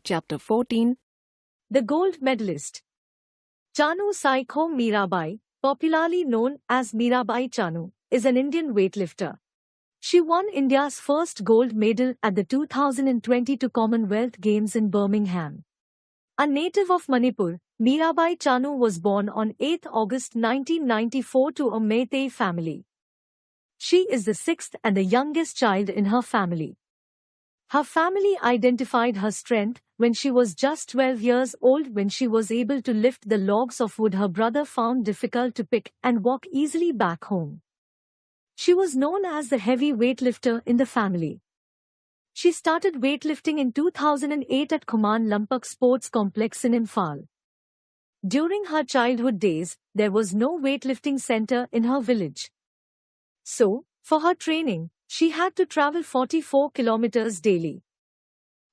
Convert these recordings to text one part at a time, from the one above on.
Chapter 14. The Gold Medalist. Chanu Saikho Mirabai, popularly known as Mirabai Chanu, is an Indian weightlifter. She won India's first gold medal at the 2022 Commonwealth Games in Birmingham. A native of Manipur, Mirabai Chanu was born on 8 August 1994 to a Meitei family. She is the sixth and the youngest child in her family. Her family identified her strength when she was just 12 years old, when she was able to lift the logs of wood her brother found difficult to pick and walk easily back home. She was known as the heavy weightlifter in the family. She started weightlifting in 2008 at Khuman Lampak Sports Complex in Imphal. During her childhood days, there was no weightlifting center in her village. So, for her training, she had to travel 44 kilometers daily.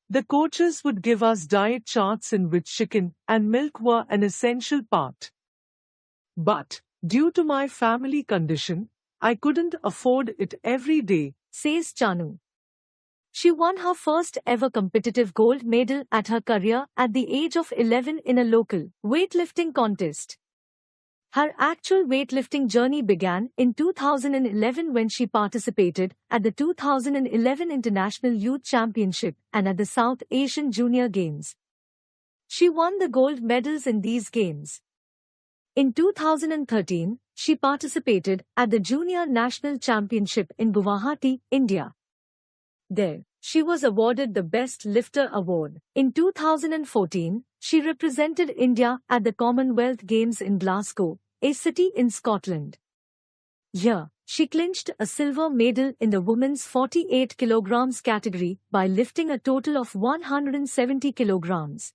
The coaches would give us diet charts in which chicken and milk were an essential part. But, due to my family condition, I couldn't afford it every day, says Chanu. She won her first ever competitive gold medal at her career at the age of 11 in a local weightlifting contest. Her actual weightlifting journey began in 2011 when she participated at the 2011 International Youth Championship and at the South Asian Junior Games. She won the gold medals in these games. In 2013, she participated at the Junior National Championship in Guwahati, India. There, she was awarded the Best Lifter Award. In 2014, she represented India at the Commonwealth Games in Glasgow, a city in Scotland. Here, she clinched a silver medal in the women's 48 kilograms category by lifting a total of 170 kilograms.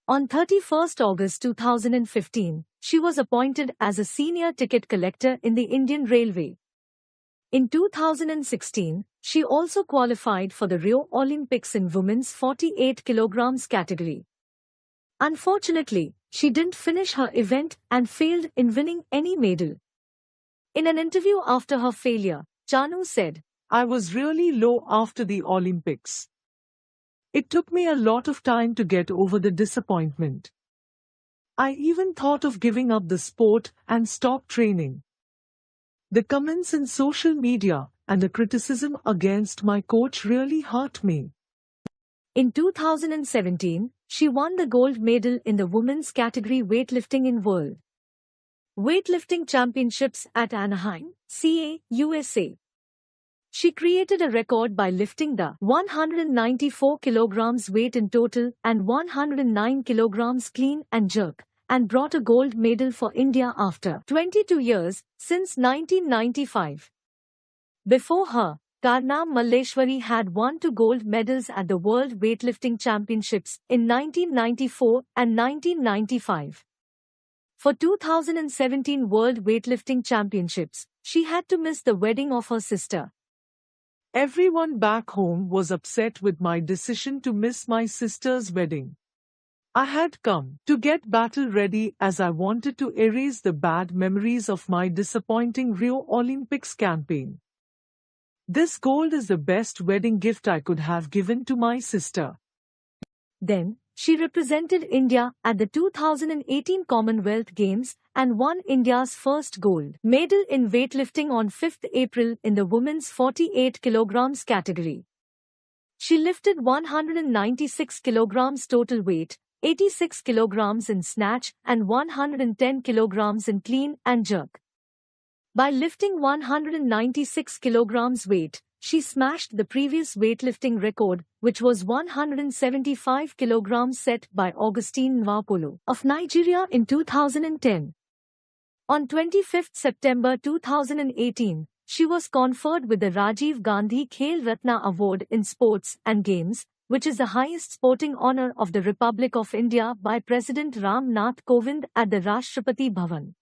On 31 August 2015, she was appointed as a senior ticket collector in the Indian Railway. In 2016, she also qualified for the Rio Olympics in women's 48 kilograms category. Unfortunately, she didn't finish her event and failed in winning any medal. In an interview after her failure, Chanu said, "I was really low after the Olympics. It took me a lot of time to get over the disappointment. I even thought of giving up the sport and stop training. The comments in social media and the criticism against my coach really hurt me." In 2017, she won the gold medal in the women's category weightlifting in World Weightlifting Championships at Anaheim, CA, USA. She created a record by lifting the 194 kilograms weight in total and 109 kilograms clean and jerk, and brought a gold medal for India after 22 years, since 1995. Before her, Karnam Malleshwari had won 2 gold medals at the World Weightlifting Championships in 1994 and 1995. For 2017 World Weightlifting Championships, she had to miss the wedding of her sister. Everyone back home was upset with my decision to miss my sister's wedding. I had come to get battle ready as I wanted to erase the bad memories of my disappointing Rio Olympics campaign. This gold is the best wedding gift I could have given to my sister. Then, she represented India at the 2018 Commonwealth Games and won India's first gold medal in weightlifting on 5 April in the women's 48 kilograms category. She lifted 196 kilograms total weight, 86 kilograms in snatch and 110 kilograms in clean and jerk. By lifting 196 kilograms weight, she smashed the previous weightlifting record, which was 175 kilograms set by Augustine Nwapolo of Nigeria in 2010. On 25 September 2018, she was conferred with the Rajiv Gandhi Khel Ratna Award in Sports and Games, which is the highest sporting honor of the Republic of India, by President Ram Nath Kovind at the Rashtrapati Bhavan.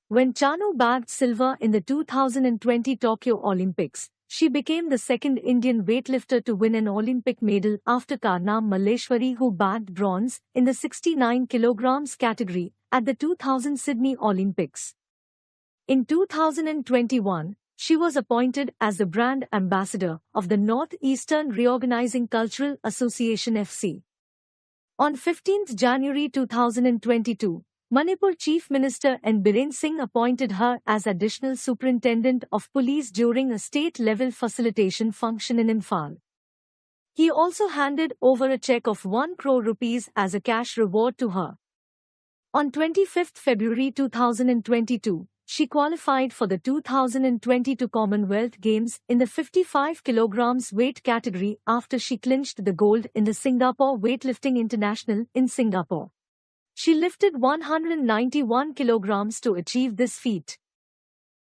When Chanu bagged silver in the 2020 Tokyo Olympics, she became the second Indian weightlifter to win an Olympic medal after Karnam Malleshwari, who bagged bronze in the 69 kilograms category at the 2000 Sydney Olympics. In 2021, she was appointed as the brand ambassador of the North Eastern Reorganizing Cultural Association FC. On 15th January 2022, Manipur Chief Minister N. Biren Singh appointed her as Additional Superintendent of Police during a state-level facilitation function in Imphal. He also handed over a cheque of 1 crore rupees as a cash reward to her. On 25th February 2022, she qualified for the 2022 Commonwealth Games in the 55 kilograms weight category after she clinched the gold in the Singapore Weightlifting International in Singapore. She lifted 191 kilograms to achieve this feat.